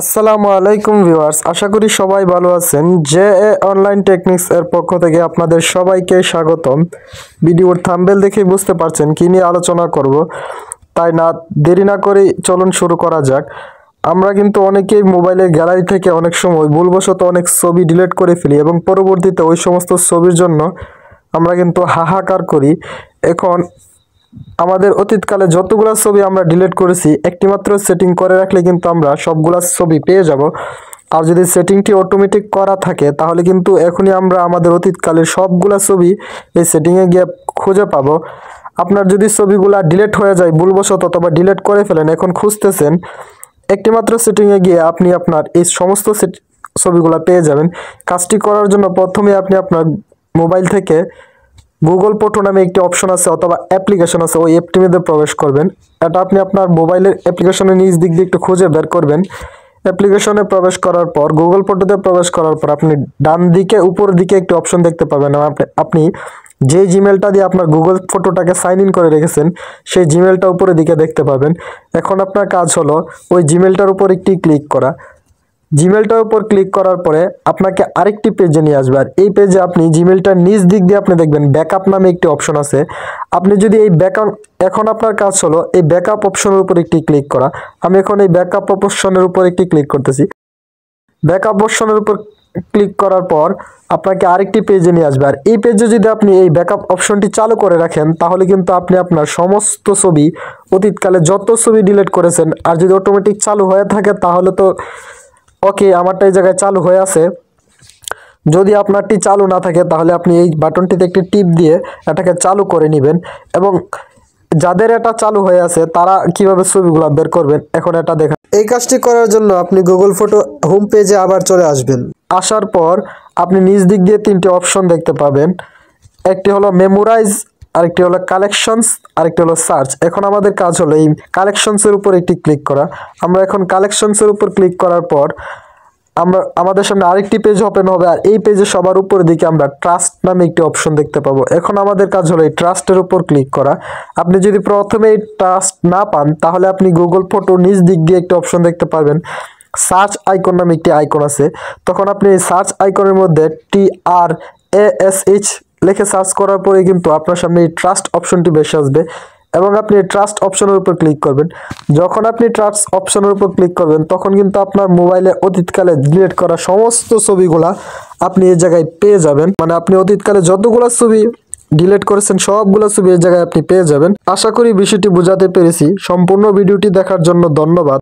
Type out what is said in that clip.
আসসালামু আলাইকুম ভিউয়ার্স, আশা করি সবাই ভালো আছেন। জে অনলাইন টেকনিক্স এর পক্ষ থেকে আপনাদের সবাইকে স্বাগতম। ভিডিওর থাম্বনেল দেখে বুঝতে পারছেন কি নিয়ে আলোচনা করব, তাই না দেরি না করে চলুন শুরু করা যাক। আমরা কিন্তু অনেকেই মোবাইলের গ্যালারি থেকে অনেক সময় ভুলবশত অনেক ছবি ডিলিট করে ফেলি এবং পরবর্তীতে ওই সমস্ত ছবির জন্য আমরা কিন্তু হাহাকার করি। এখন আমাদের অতীতকালে যতগুলো ছবি আমরা ডিলিট করেছি একটিমাত্র সেটিং করে রাখলে কিন্তু আমরা সবগুলা ছবি পেয়ে যাব। আর যদি সেটিংটি অটোমেটিক করা থাকে তাহলে কিন্তু এখনই আমরা আমাদের অতীতকালের সবগুলা ছবি এই সেটিংয়ে গিয়ে খুঁজে পাবো। আপনার যদি ছবিগুলা ডিলিট হয়ে যায় ভুলবশত অথবা ডিলিট করে ফেলেন, এখন খুঁজতেছেন, একটিমাত্র সেটিংয়ে গিয়ে আপনি আপনার এই সমস্ত ছবিগুলা পেয়ে যাবেন। কাজটি করার জন্য প্রথমে আপনি আপনার মোবাইল থেকে গুগল ফটো নামে একটি অপশন আছে অথবা অ্যাপ্লিকেশন আছে, ওই অ্যাপটির মধ্যে প্রবেশ করবেন। এটা আপনি আপনার মোবাইলের অ্যাপ্লিকেশনের নিচ দিক দিয়ে একটু খুঁজে বের করবেন। অ্যাপ্লিকেশনে প্রবেশ করার পর গুগল ফটোতে প্রবেশ করার পর আপনি ডান দিকে উপর দিকে একটি অপশন দেখতে পাবেন। আপনি যে জিমেলটা দিয়ে আপনার গুগল ফটোটাকে সাইন ইন করে রেখেছেন সেই জিমেলটা উপরের দিকে দেখতে পাবেন। এখন আপনার কাজ হলো ওই জিমেলটার উপর একটি ক্লিক করা। জিমেলটার উপর ক্লিক করার পরে আপনাকে আরেকটি পেজে নিয়ে আসবে, আর এই পেজে আপনি জিমেলটার নিচ দিক দিয়ে আপনি দেখবেন ব্যাকআপ নামে একটি অপশন আছে। আপনি যদি এই ব্যাকআপ, এখন আপনার কাজ হলো এই ব্যাকআপ অপশনের উপর একটি ক্লিক করা। আমি এখন এই ব্যাকআপ অপশনের উপর একটি ক্লিক করতেছি। ব্যাকআপ অপশনের উপর ক্লিক করার পর আপনাকে আরেকটি পেজে নিয়ে আসবে, আর এই পেজে যদি আপনি এই ব্যাকআপ অপশনটি চালু করে রাখেন তাহলে কিন্তু আপনি আপনার সমস্ত ছবি, অতীতকালে যত ছবি ডিলিট করেছেন, আর যদি অটোমেটিক চালু হয়ে থাকে তাহলে তো ওকে, আমারটা এই জায়গায় চালু হয়ে আছে। যদি আপনারটি চালু না থাকে তাহলে আপনি এই বাটনটিতে একটি টিপ দিয়ে এটাকে চালু করে নেবেন। এবং যাদের এটা চালু হয়ে আছে তারা কিভাবে ছবিগুলো বের করবেন এখন এটা দেখেন। এই কাজটি করার জন্য আপনি গুগল ফটো হোম পেজে আবার চলে আসবেন। আসার পর আপনি নিচ দিক দিয়ে তিনটি অপশন দেখতে পাবেন। একটি হলো মেমোরাইজ, আরেকটি হলো কালেকশনস, আরেকটি হলো সার্চ। এখন আমাদের কাজ হলো এই কালেকশনসের উপর একটি ক্লিক করা। আমরা এখন কালেকশনসের উপর ক্লিক করার পর আমাদের সামনে আরেকটি পেজ ওপেন হবে, আর এই পেজে সবার উপরের দিকে আমরা ট্রাস্ট নামে একটি অপশন দেখতে পাবো। এখন আমাদের কাজ হলো এই ট্রাস্টের উপর ক্লিক করা। আপনি যদি প্রথমে এই ট্রাস্ট না পান তাহলে আপনি গুগল ফটো নিচ দিক দিয়ে একটি অপশন দেখতে পাবেন, সার্চ আইকন নামে একটি আইকন আছে। তখন আপনি এই সার্চ আইকনের মধ্যে TRASH লিখে সার্চ করার পরে কিন্তু আপনার সামনে এই ট্রাস্ট অপশনটি বেশি আসবে এবং আপনি এই ট্রাস্ট অপশনের উপর ক্লিক করবেন। যখন আপনি ট্রাস্ট অপশনের উপর ক্লিক করবেন তখন কিন্তু আপনার মোবাইলে অতীতকালে ডিলিট করা সমস্ত ছবিগুলা আপনি এই জায়গায় পেয়ে যাবেন। মানে আপনি অতীতকালে যতগুলো ছবি ডিলিট করেছেন সবগুলো ছবি এই জায়গায় আপনি পেয়ে যাবেন। আশা করি বিষয়টি বোঝাতে পেরেছি। সম্পূর্ণ ভিডিওটি দেখার জন্য ধন্যবাদ।